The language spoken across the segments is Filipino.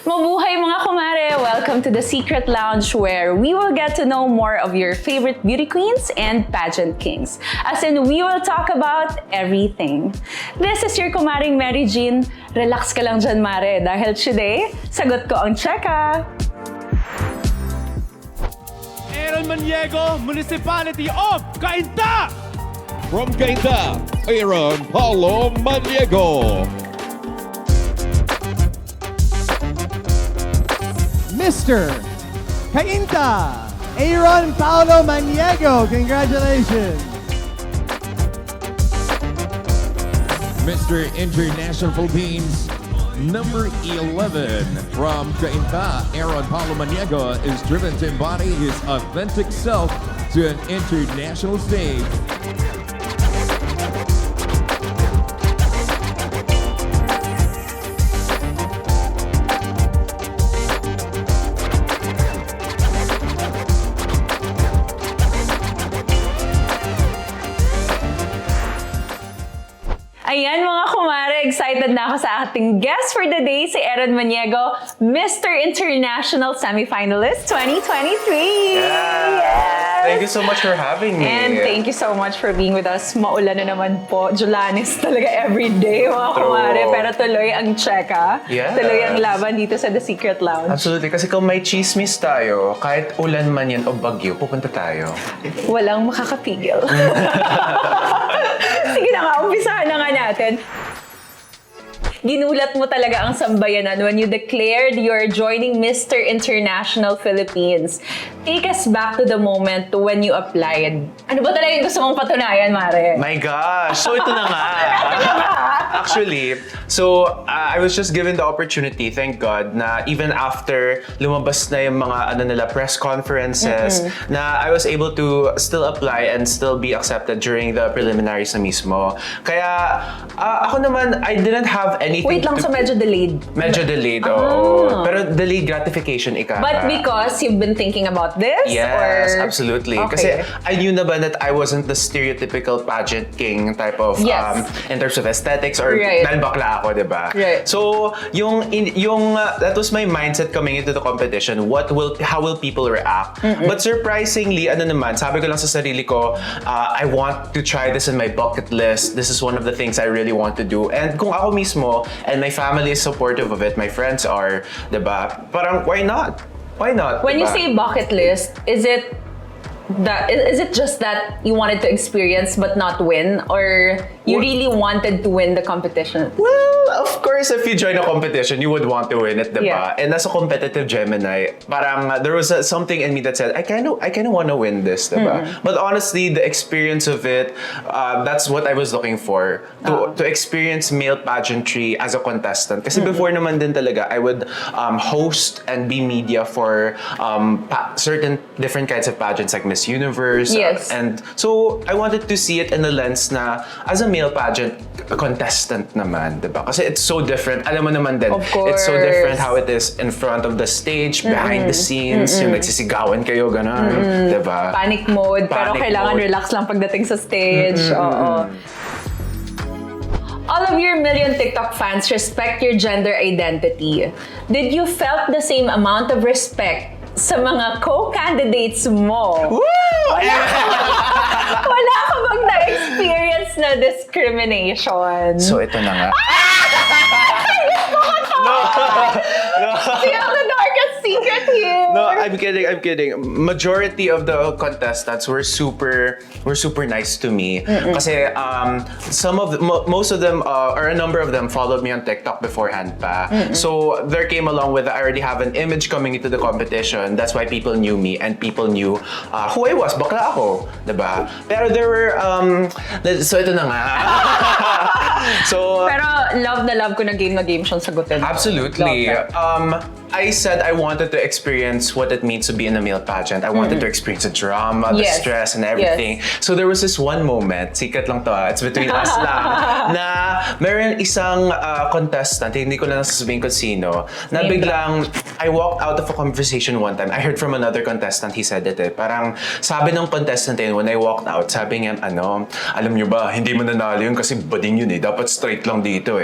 Mabuhay mga kumare! Welcome to the Secret Lounge where we will get to know more of your favorite beauty queens and pageant kings. As in, we will talk about everything. This is your kumaring Mary Jean. Relax ka lang dyan, mare, dahil today, sagot ko ang CHEKA. Maniego, Municipality of Cainta! From Cainta, Aaron Paulo Maniego. Mr. Cainta, Aaron Paulo Maniego. Congratulations. Mr. International Philippines, number 11 from Cainta, Aaron Paulo Maniego is driven to embody his authentic self to an international stage. Ayan mga kumare, excited na ako sa ating guest for the day, si Aaron Maniego, Mr. International Semi-Finalist 2023! Yes! Thank you so much for having me. And thank you so much for being with us. Maulan na naman po. Julanis talaga everyday mga kumare. Pero tuloy ang CHEKA. Yes. Tuloy ang laban dito sa The Secret Lounge. Absolutely. Kasi kung may chismis tayo, kahit ulan man yan o bagyo, pupunta tayo. Walang makakapigil. Sige na nga, umpisahan na nga natin. Ginulat mo talaga ang sambayanan when you declared you're joining Mr. International Philippines. Take us back to the moment when you applied. Ano ba talaga yung gusto mong patunayan, Mare? My gosh! So ito na nga. Actually, I was just given the opportunity, thank God, na even after lumabas na yung mga press conferences, na I was able to still apply and still be accepted during the preliminaries na mismo. Kaya ako naman, I didn't have anything. Wait lang, so medyo delayed. Medyo delayed, oo. Pero delayed gratification, ika. But because you've been thinking about this? Yes, or? absolutely. Okay. Kasi I knew naman that I wasn't the stereotypical pageant king type of, Yes. in terms of aesthetics or Right. dahil bakla ako, diba? Right. So, that was my mindset coming into the competition. How will people react? But surprisingly, sabi ko lang sa sarili ko, I want to try this in my bucket list. This is one of the things I really want to do. And kung ako mismo, and my family is supportive of it, my friends are, diba? Parang, why not? Why not? When you diba? say bucket list, is it just that you wanted to experience but not win, or you really wanted to win the competition? Well, of course, if you join a competition, you would want to win it, diba? Yeah. And as a competitive Gemini, parang there was something in me that said, I kind of want to win this, diba? But honestly, the experience of it, that's what I was looking for. To experience male pageantry as a contestant. Kasi before naman din talaga, I would host and be media for certain different kinds of pageants like Miss Universe. Yes. And so, I wanted to see it in the lens na as a male pageant contestant naman, diba? Kasi it's so different. Alam mo naman din, Of course. it's so different how it is in front of the stage, behind the scenes, yung nagsisigawan kayo, gano'n, diba? Panic mode, pero Panic kailangan mode. relax lang pagdating sa stage. Oo. All of your million TikTok fans respect your gender identity. Did you felt the same amount of respect sa mga co-candidates mo? Woo! Wala ka bang na-experience na discrimination? So, ito na nga. You have the darkest secret here. No, I'm kidding. Majority of the contestants were super nice to me. Kasi most of them, or a number of them followed me on TikTok beforehand pa. So there came along with, I already have an image coming into the competition. That's why people knew me and people knew who I was. Bakla ako, diba? Pero there were, so ito na nga. So, Pero love na love ko na game siyang sagutin. absolutely. Love that. I said I wanted to experience what it means to be in a male pageant. I wanted to experience the drama, the Yes. stress, and everything. So there was this one moment, secret lang to it's between us lang, na meron isang contestant, hindi ko na sasabihin kung sino, na Name biglang, I walked out of a conversation one time. I heard from another contestant, he said it parang sabi ng contestant when I walked out, sabi niya, alam niyo ba, hindi mo nanalo yun kasi bading yun dapat straight lang dito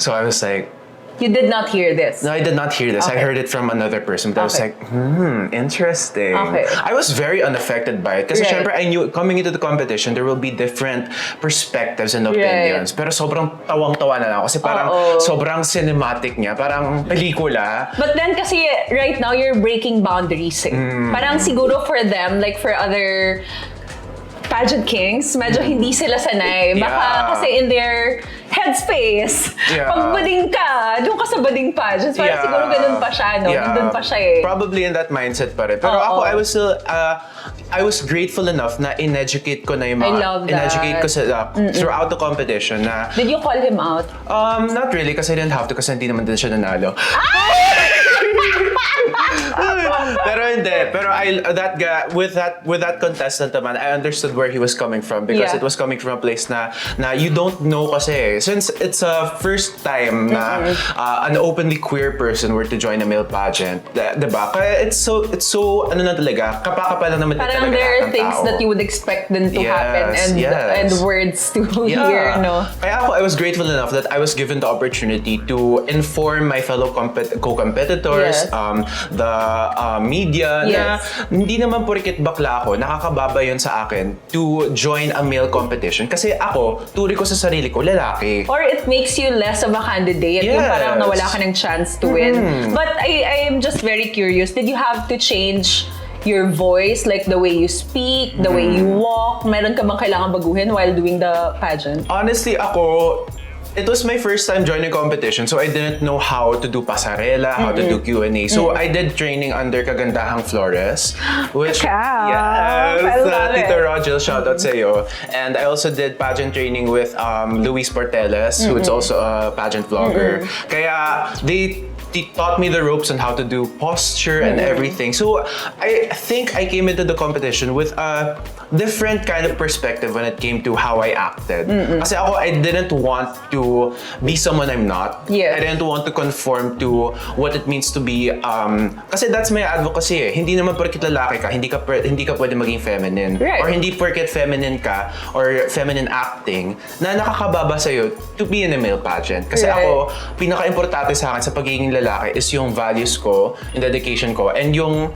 So I was like, You did not hear this? No, I did not hear this. I Okay. heard it from another person. But I was Okay. like, interesting. Okay. I was very unaffected by it. Kasi Right. syempre, I knew coming into the competition, there will be different perspectives and opinions. Pero sobrang tawang-tawa na lang ako. Kasi parang sobrang cinematic niya. Parang pelikula. But then kasi right now, you're breaking boundaries eh. Parang siguro for them, like for other pageant kings, medyo hindi sila sanay. Baka Yeah. kasi in their headspace, Yeah. pag bading ka, doon ka sa bading pageants. Parang Yeah. siguro ganun pa siya, no? Yeah. Nandun pa siya eh. Probably in that mindset pa rin. Pero ako, I was still, I was grateful enough na in-educate ko na yung I mga, love that. in-educate ko sila throughout the competition na, Did you call him out? not really kasi I didn't have to kasi hindi naman din siya nanalo. Pero hindi. Pero that guy, with that contestant naman, I understood where he was coming from because Yeah. it was coming from a place na you don't know kasi. Since it's a first time na an openly queer person were to join a male pageant, diba? Kaya it's so ano na talaga, kapaka lang naman din Parang talaga there are ng things tao. that you would expect them to happen and words to hear, no? Kaya ako, I was grateful enough that I was given the opportunity to inform my fellow co-competitors, the media, na hindi naman porket bakla ako, nakakababa yun sa akin to join a male competition. Kasi ako, turi ko sa sarili ko, lalaki. Or it makes you less of a candidate. Yung Yes. parang nawala ka ng chance to win. But I am just very curious, did you have to change your voice, like the way you speak, the way you walk? Meron ka bang kailangan baguhin while doing the pageant? Honestly, ako, it was my first time joining competition, so I didn't know how to do pasarela, how to do Q&A. So I did training under Kagandahang Flores, which I love Tito it. Rogel, shout out sa iyo. And I also did pageant training with Luis Porteles, who is also a pageant vlogger. Kaya they taught me the ropes on how to do posture and everything. So I think I came into the competition with a different kind of perspective when it came to how I acted. Kasi ako, I didn't want to be someone I'm not. Yeah. I didn't want to conform to what it means to be, kasi that's my advocacy eh. Hindi naman porket lalaki ka, hindi ka pwede maging feminine. Right. Or hindi porket feminine ka, or feminine acting, na nakakababa sa'yo to be in a male pageant. Kasi ako, pinaka-importante sa akin sa pagiging lalaki is yung values ko, yung dedication ko, and yung,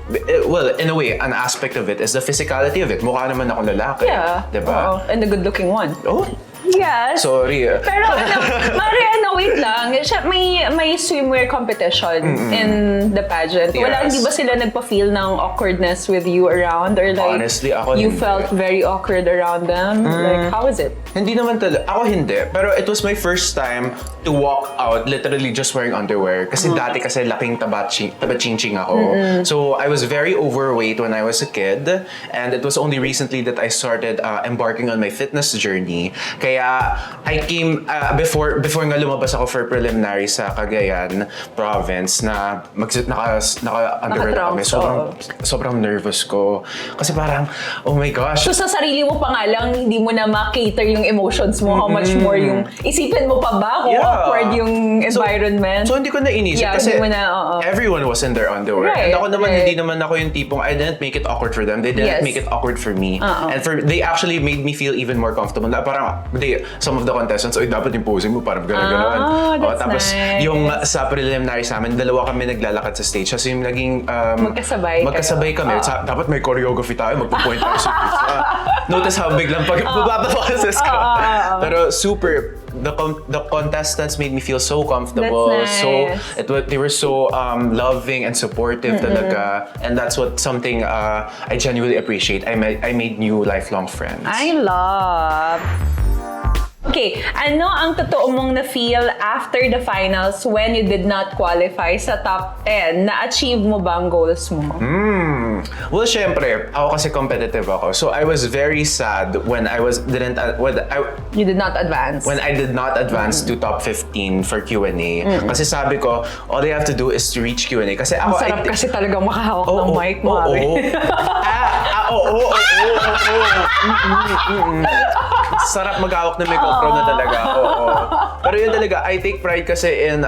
well, in a way, an aspect of it is the physicality of it. Mukha naman ako lalaki. Yeah. Diba? Oo. And the good-looking one. Oh, Yes. sorry. Pero Mare, wait lang. Siya, may swimwear competition in the pageant. Wala, Yes. hindi ba sila nagpa-feel ng awkwardness with you around? Or like, Honestly, ako you hindi. felt very awkward around them? Like, how is it? Hindi naman talaga. Ako hindi. Pero it was my first time to walk out literally just wearing underwear. Kasi dati kasi laking taba-ching-ching ako. So I was very overweight when I was a kid. And it was only recently that I started embarking on my fitness journey. Kaya I came, before nga lumabas ako for preliminary sa Cagayan province na naka-underwear na kami. Sobrang nervous ko. Kasi parang, oh my gosh. So sa sarili mo pa nga lang, hindi mo na ma-cater yung emotions mo, how much more yung, isipin mo pa ba kung awkward yung environment? So hindi ko na inisip kasi hindi mo na, everyone was in their underwear. Right, And ako naman, right. hindi naman ako yung tipong, I didn't make it awkward for them. They didn't make it awkward for me. And they actually made me feel even more comfortable. Na parang, some of the contestants, oy, dapat yung posing mo, parang gano'n-gano'n. That's Tapos, nice. yung sa preliminary sa amin, dalawa kami naglalakad sa stage. Kasi yung naging, magkasabay kami. Dapat may choreography tayo, magpo-point tayo sa notice how biglang bababoses ko. Pero super, the contestants made me feel so comfortable. That's nice. They were so loving and supportive talaga. And that's something I genuinely appreciate. I made new lifelong friends. I love. Okay, ano ang totoo mong na-feel after the finals when you did not qualify sa top 10? Na-achieve mo ba ang goals mo? Well, syempre, ako kasi competitive ako. So I was very sad when You did not advance. when I did not advance to top 15 for Q&A. Kasi sabi ko, all I have to do is to reach Q&A. Kasi Ang ako, sarap kasi talagang makahawak ng mic, Mare. sarap mag-hawak ng microphone na talaga. Oo. Pero yun talaga, I take pride kasi in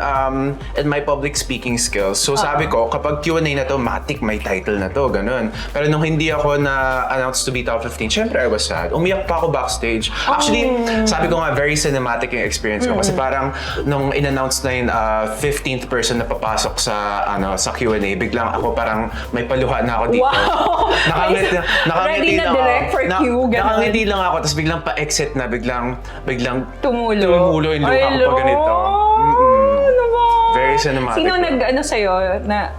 my public speaking skills. So sabi ko, kapag Q&A na to, matik may title na to, ganun. Pero nung hindi ako na-announced to be top 15, syempre I was sad. Umiyak pa ako backstage. Actually, sabi ko nga, very cinematic yung experience ko. Kasi parang nung in-announce na yung 15th person na papasok sa Q&A, biglang ako parang may paluha na ako dito. Wow! Ready na direct for Q, ganun. Nakangiti lang ako, tapos biglang pa-exit na, biglang Tumulo yung luha ko pa ganito. Ano ba? Very cinematic.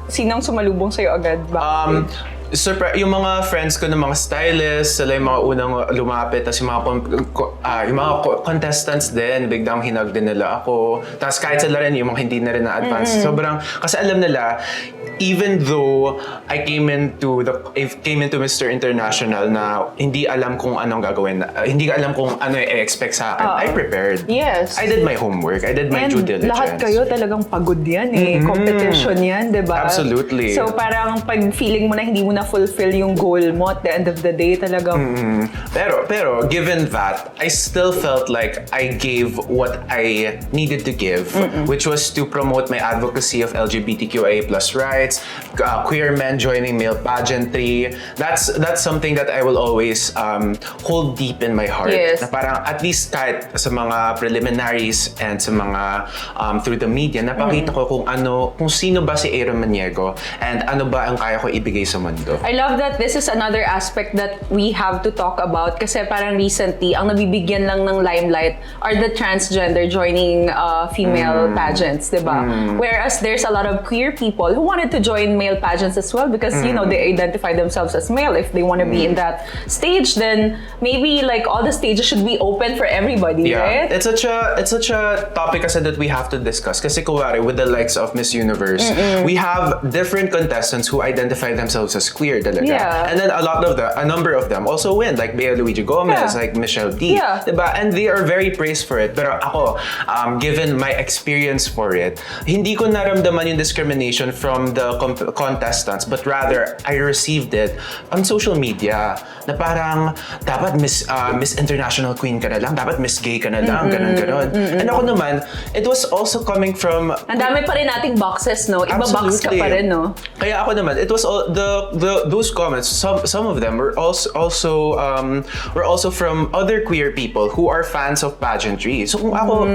Sinong sumalubong sa'yo agad? Yung mga friends ko ng mga stylists, sila yung mga unang lumapit, tapos yung mga contestants din, biglang hinag din nila ako. Tapos kahit sila rin, yung mga hindi na rin na-advance. Sobrang, kasi alam nila, even though I came into Mr. International na hindi alam kung anong gagawin, hindi alam kung ano i-expect sa akin, I prepared. Yes. I did my homework. I did my due diligence. Lahat kayo talagang pagod yan eh. Competition yan, di ba? Absolutely. So parang pag feeling mo na hindi mo na-fulfill yung goal mo at the end of the day talagang... Pero given that, I still felt like I gave what I needed to give, which was to promote my advocacy of LGBTQIA+ rights, queer men joining male pageantry. That's something that I will always hold deep in my heart. Yes. Na parang at least kahit sa mga preliminaries and sa mga through the media, napakita ko kung sino ba si Aaron Maniego and ano ba ang kaya ko ibigay sa mundo. I love that this is another aspect that we have to talk about kasi parang recently, ang nabibigyan lang ng limelight are the transgender joining female pageants, di ba? Whereas there's a lot of queer people who wanted to join male pageants as well because, you know, they identify themselves as male. If they want to be in that stage, then maybe like all the stages should be open for everybody, right? It's such a topic kasi that we have to discuss kasi kuwari with the likes of Miss Universe, we have different contestants who identify themselves as queer talaga. Yeah. And then a number of them also win, like Bea Luigi Gomez, like Michelle D. Yeah. Diba? And they are very praised for it. Pero ako, given my experience for it, hindi ko naramdaman yung discrimination from the contestants, but rather, I received it on social media na parang dapat Miss International Queen ka na lang, dapat Miss Gay ka na lang, ganun. And ako naman, it was also coming from... Ang dami pa rin nating boxes, no? Iba-box ka pa rin, no? Kaya ako naman, it was all those comments, some of them were also from other queer people who are fans of pageantry. So kung ako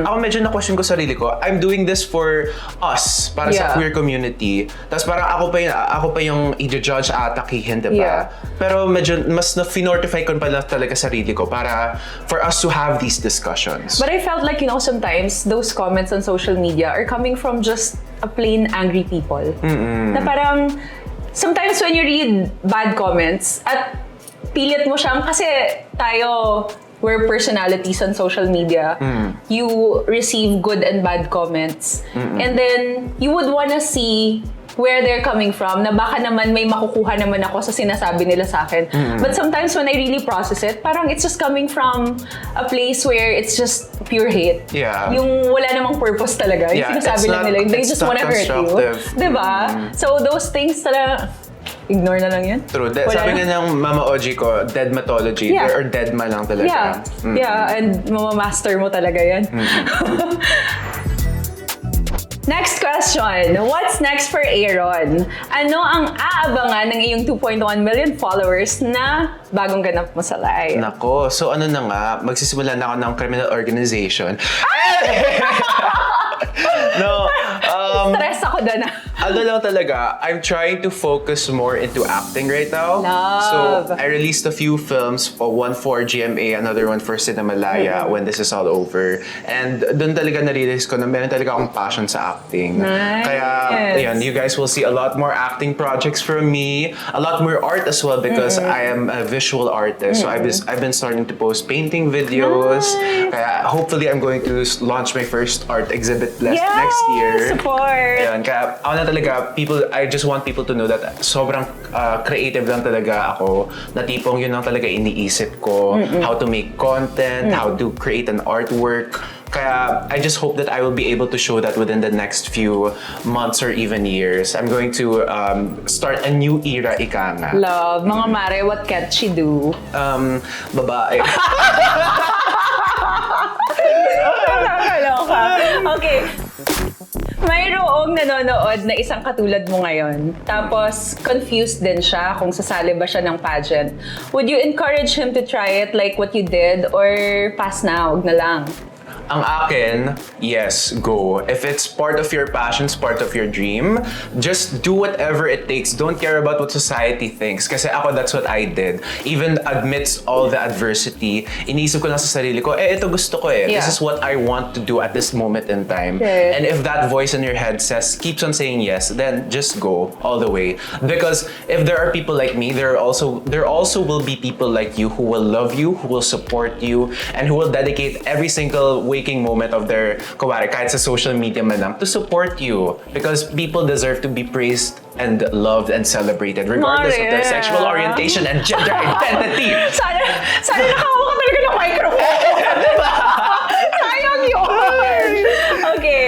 ako medyo na-question ko sarili ko, I'm doing this for us, para sa queer community. Tapos parang ako pa yung i-judge atakihin, diba? Yeah. Pero medyo mas na-finortify ko pala talaga sarili ko para for us to have these discussions. But I felt like, you know, sometimes those comments on social media are coming from just a plain angry people. Na parang sometimes when you read bad comments at pilit mo siyang kasi tayo we're personalities on social media, you receive good and bad comments. And then you would wanna see where they're coming from, na baka naman may makukuha naman ako sa sinasabi nila sa akin. But sometimes when I really process it, parang it's just coming from a place where it's just pure hate. Yeah. Yung wala namang purpose talaga. Yung sinasabi lang nila, they just wanna hurt you. Diba? So those things talaga, ignore na lang yan. True. Sabi nga ng Mama Oji ko, dead mythology. Yeah. Or dead ma lang talaga. Yeah, and mamamaster mo talaga yan. Next question. What's next for Aaron? Ano ang aabangan ng iyong 2.1 million followers na bagong ganap mo sa live? Nako, so ano na nga, magsisimula na ako ng criminal organization. No, Stress ako doon. ano lang talaga, I'm trying to focus more into acting right now. Love. So, I released a few films, one for GMA, another one for Cinemalaya when this is all over. And doon talaga na-realize ko na meron talaga akong passion sa acting. Nice. Kaya, ayan, you guys will see a lot more acting projects from me, a lot more art as well because I am a visual artist. So, I've been starting to post painting videos. Nice. Kaya, hopefully, I'm going to launch my first art exhibit next year. Support! Ayan, kaya ako na talaga, I just want people to know that sobrang creative lang talaga ako, na tipong yun lang talaga iniisip ko, how to make content, how to create an artwork. Kaya I just hope that I will be able to show that within the next few months or even years. I'm going to start a new era, ika nga. Love. Mga Mare, what can't she do? Babae. Nakakaloka. Okay. Mayroong nanonood na isang katulad mo ngayon. Tapos, confused din siya kung sasali ba siya ng pageant. Would you encourage him to try it like what you did or pass na, wag na lang? Ang akin, yes, go. If it's part of your passion, part of your dream, just do whatever it takes. Don't care about what society thinks. Kasi ako, that's what I did. Even amidst all the adversity, iniisip ko lang sa sarili ko, ito gusto ko eh. Yeah. This is what I want to do at this moment in time. Okay. And if that voice in your head keeps on saying yes, then just go all the way. Because if there are people like me, there also will be people like you who will love you, who will support you, and who will dedicate every single waking moment of their, kahit sa social media man lang, to support you. Because people deserve to be praised and loved and celebrated regardless of their sexual orientation and gender identity. Sana nakahawak ka talaga ng microphone. Diba? Sayang yun. Okay.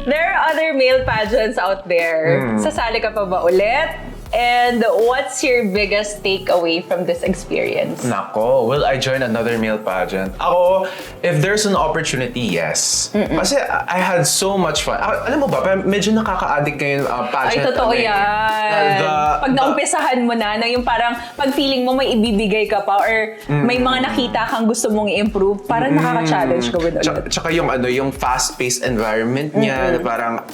There are other male pageants out there. Sasali ka pa ba ulit? And what's your biggest takeaway from this experience? Nako, will I join another male pageant? Ako, if there's an opportunity, yes. Kasi I had so much fun. Alam mo ba, medyo nakaka-addict ngayon pageant. Ay, totoo yan. Pag naumpisahan mo na yung parang pag feeling mo may ibibigay ka pa or may mga nakita kang gusto mong i-improve, parang nakaka-challenge ka with ulit. Tsaka yung fast-paced environment niya, na parang,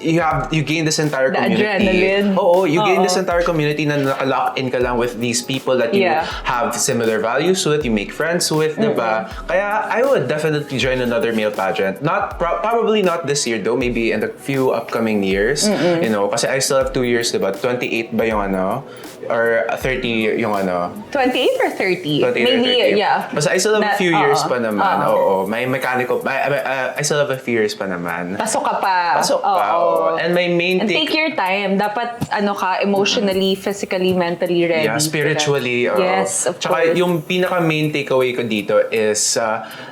you gain this entire community. Adrenaline. Oo, you gain this entire community na naka-lock in ka lang with these people that you have similar values with, you make friends with, diba? Kaya I would definitely join another male pageant. Probably not this year though, maybe in the few upcoming years. You know, kasi I still have 2 years, diba? 28 ba yung ano? Or 30 yung ano? 28 or 30? 28 Maybe, or 30. yeah. Basta I still have a few years pa naman. Oo. May mechanical, I still have a few years pa naman. Pasok ka pa. Pasok pa, oo. And my main And take your time. Dapat, emotionally, physically, mentally ready. Yeah, spiritually. Yes, of Tsaka course. yung pinaka-main takeaway ko dito is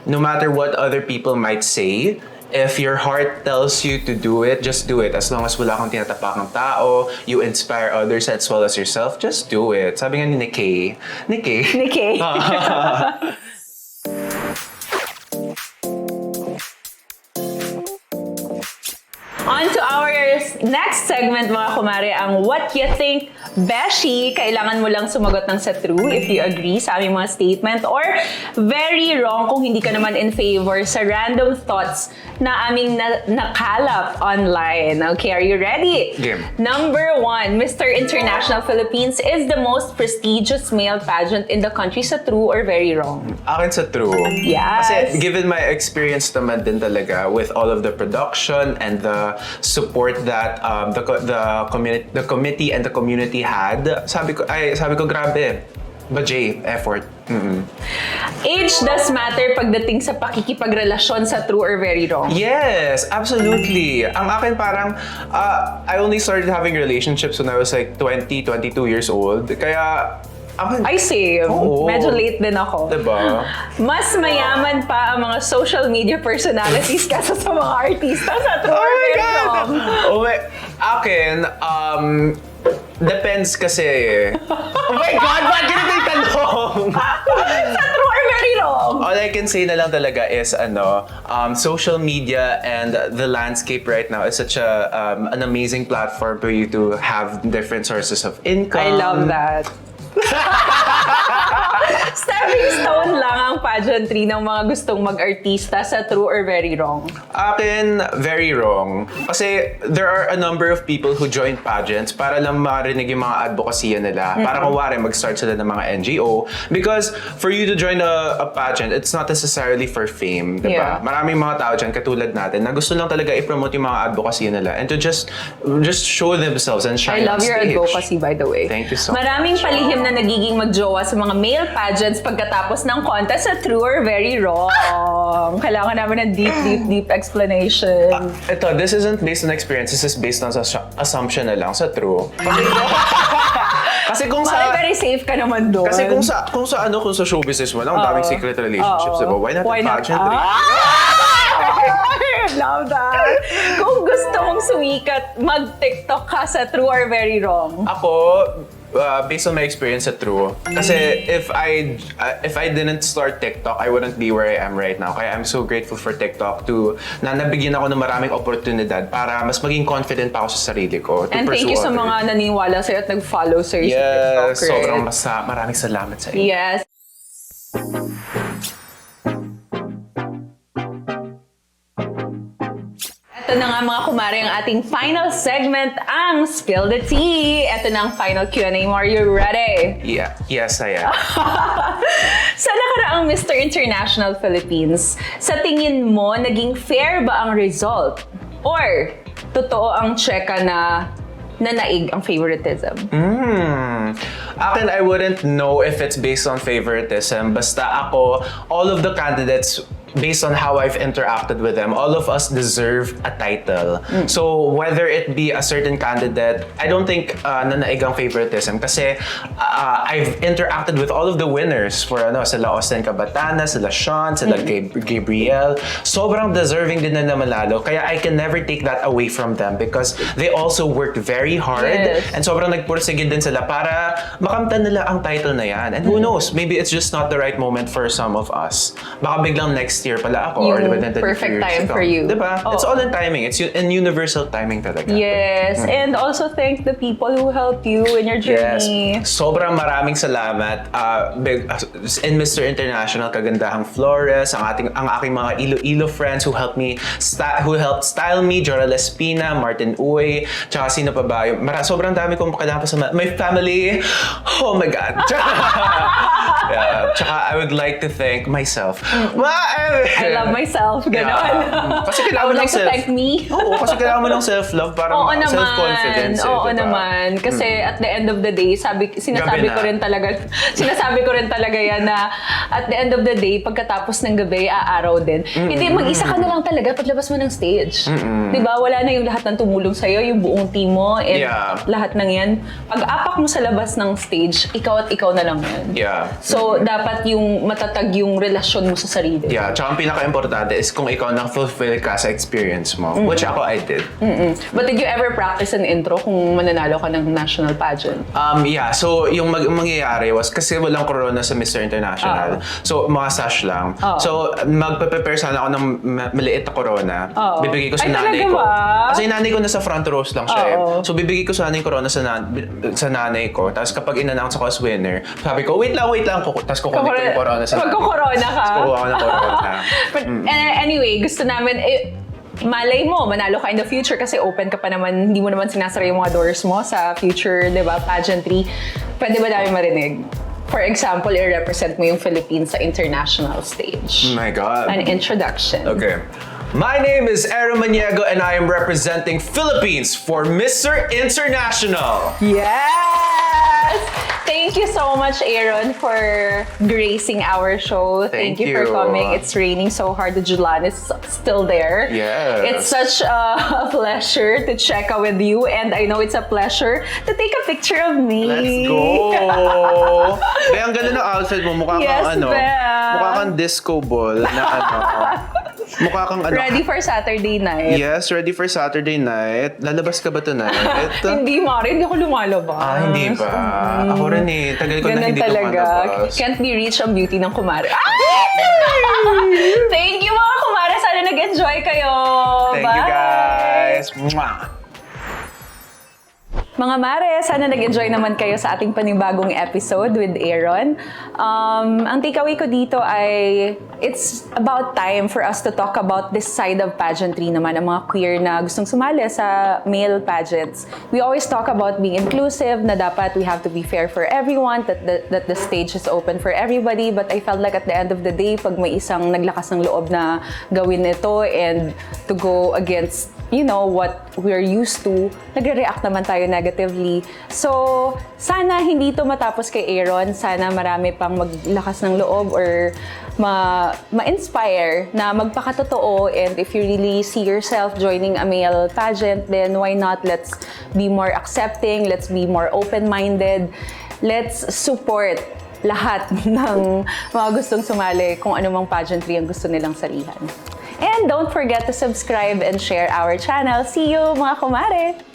no matter what other people might say, if your heart tells you to do it, just do it. As long as wala kang tinatapakang tao, you inspire others as well as yourself, just do it. Sabi nga ni Nikkei. Nikkei. On to our next segment, mga kumare, ang What You Think, Beshi. Kailangan mo lang sumagot ng sa true if you agree sa aming mga statement or very wrong kung hindi ka naman in favor sa random thoughts na aming nakalap online. Okay, are you ready? Game. Number 1, Mr. International Philippines is the most prestigious male pageant in the country. Sa true or very wrong? Akin sa true. Yes. Kasi given my experience naman din talaga with all of the production and the support that the committee and the community had, sabi ko grabe. Bajay, effort. Age does matter pagdating sa pakikipagrelasyon sa true or very wrong. Yes, absolutely. Ang akin parang, I only started having relationships when I was like 20, 22 years old. Kaya, I same. Oo. Medyo late din ako. Diba? Mas mayaman pa ang mga social media personalities kaysa sa mga artista sa true or very wrong. Akin, depends kasi. Oh my God, bakit ganito yung tanong? Sa true or very wrong? All I can say na lang talaga is social media and the landscape right now is such an amazing platform for you to have different sources of income. I love that. Stepping stone lang ang pageantry ng mga gustong mag-artista sa true or very wrong? Akin, very wrong. Kasi there are a number of people who join pageants para lang marinig yung mga advokasya nila. Para kunwari mag-start sila ng mga NGO. Because for you to join a pageant, it's not necessarily for fame. Diba? Yeah. Maraming mga tao dyan, katulad natin, na gusto lang talaga i-promote yung mga advokasya nila and to just show themselves and shine I love on your stage. advocacy, by the way. Thank you so much. Maraming palihim na nagiging magjowa sa mga male pageants pageants pagkatapos ng contest sa true or very wrong. Kailangan namin ng deep explanation. This isn't based on experience. This is based on assumption na lang sa true. Kasi kung sa... very safe ka naman doon. Kasi kung sa show business mo lang, daming secret relationships, diba? Why not pageantry? I love that. Kung gusto mong sumikat, mag-TikTok ka sa true or very wrong. Ako, based on my experience sa True, kasi if I didn't start TikTok, I wouldn't be where I am right now. Kaya I'm so grateful for TikTok na nabigyan ako ng maraming oportunidad para mas maging confident pa ako sa sarili ko. And thank you sa mga naniwala sa'yo at nag-follow sa'yo sa TikTok. Yes, sobrang maraming salamat sa inyo. Yes. Ito na nga mga kumare ang ating final segment, ang Spill the Tea. Ito na ang final Q&A mo. Are you ready? Yeah. Yes, I am. Sa nakaraang Mr. International Philippines, sa tingin mo, naging fair ba ang result? Or, totoo ang CHEKA na naig ang favoritism? Akin, I wouldn't know if it's based on favoritism. Basta ako, all of the candidates, based on how I've interacted with them, all of us deserve a title. So whether it be a certain candidate, I don't think naig ang favoritism kasi I've interacted with all of the winners for sila Austin Cabatana, sila Sean, sila Gabriel. Sobrang deserving din na manalo. Kaya I can never take that away from them because they also worked very hard and sobrang nagpursige din sila para makamtan nila ang title na yan. And who knows, maybe it's just not the right moment for some of us. Baka biglang next year pala ako or within the perfect time for you. Diba? It's all in timing. It's in universal timing talaga. Yes. And also thank the people who helped you in your journey. Yes. Sobrang maraming salamat. In Mr. International, kagandahang Flores, ang aking mga Iloilo friends who helped style me, Jora Lespina, Martin Uy, tsaka sino pa ba? Sobrang dami kong kailangan pa sa my family. Oh my God. Yeah. Tsaka I would like to thank myself. I love myself. Ganon. Yeah. Kasi kailangan mo like to thank me. Oo, kasi kailangan mo ng self-love para self-confidence. Oo naman. Kasi at the end of the day, sinasabi ko rin talaga yan na at the end of the day, pagkatapos ng gabi, aaraw din. Hindi, mag-isa ka na lang talaga paglabas mo ng stage. Diba? Wala na yung lahat ng tumulong sa'yo, yung buong team mo, and lahat ng yan. Pag-apak mo sa labas ng stage, ikaw at ikaw na lang yan. Yeah. So, dapat yung matatag yung relasyon mo sa sarili. Yeah, tsaka ang pinaka-importante is kung ikaw na-fulfill ka sa experience mo, which ako I did. But did you ever practice an intro kung mananalo ka ng national pageant? Yeah, so yung mangyayari was kasi walang corona sa Mr. International. So, mga sash lang. So, magpe-prepare sana ako ng maliit na corona. Bibigay ko sa nanay ko. Kasi nanay ko nasa front rows lang siya eh. So, bibigay ko sana yung corona sa nanay ko. Tapos kapag in-announce ako as winner, sabi ko, wait lang. Tapos kukunin ko yung corona sa nanay. Magko-corona ka? Tapos kukuha ko ng corona. But anyway, gusto namin, malay mo, manalo ka in the future kasi open ka pa naman, hindi mo naman sinasara yung mga doors mo sa future, di ba, pageantry. Pwede ba namin marinig? For example, i-represent mo yung Philippines sa international stage. Oh my God. An introduction. Okay. My name is Aaron Maniego and I am representing Philippines for Mr. International. Yes! Thank you so much, Aaron, for gracing our show. Thank you for coming. It's raining so hard. The Julan is still there. Yes. It's such a pleasure to check out with you, and I know it's a pleasure to take a picture of me. Let's go! Be, ang ganda ng outfit mo. Mukha kang mukha kang disco ball na mukha kang Ready for Saturday night. Yes, ready for Saturday night. Lalabas ka ba tonight? Hindi, Mari. Hindi ako lumalabas. Hindi ba? Ako rin eh. Tagal ko na hindi lumalabas. Can't be reached ang beauty ng Kumareee. Thank you mga Kumareee. Sana nag-enjoy kayo. Thank you guys. Mwah! Mga Mare, sana nag-enjoy naman kayo sa ating panibagong episode with Aaron. Ang takeaway ko dito ay it's about time for us to talk about this side of pageantry naman, ang mga queer na gustong sumali sa male pageants. We always talk about being inclusive, na dapat we have to be fair for everyone, that the stage is open for everybody. But I felt like at the end of the day, pag may isang naglakas ng loob na gawin ito and to go against you know, what we're used to, nagre-react naman tayo negatively. So, sana hindi to matapos kay Aaron. Sana marami pang maglakas ng loob or ma-inspire na magpakatotoo. And if you really see yourself joining a male pageant, then why not? Let's be more accepting. Let's be more open-minded. Let's support lahat ng mga gustong sumali kung anumang pageantry ang gusto nilang salihan. And don't forget to subscribe and share our channel. See you, mga kumare!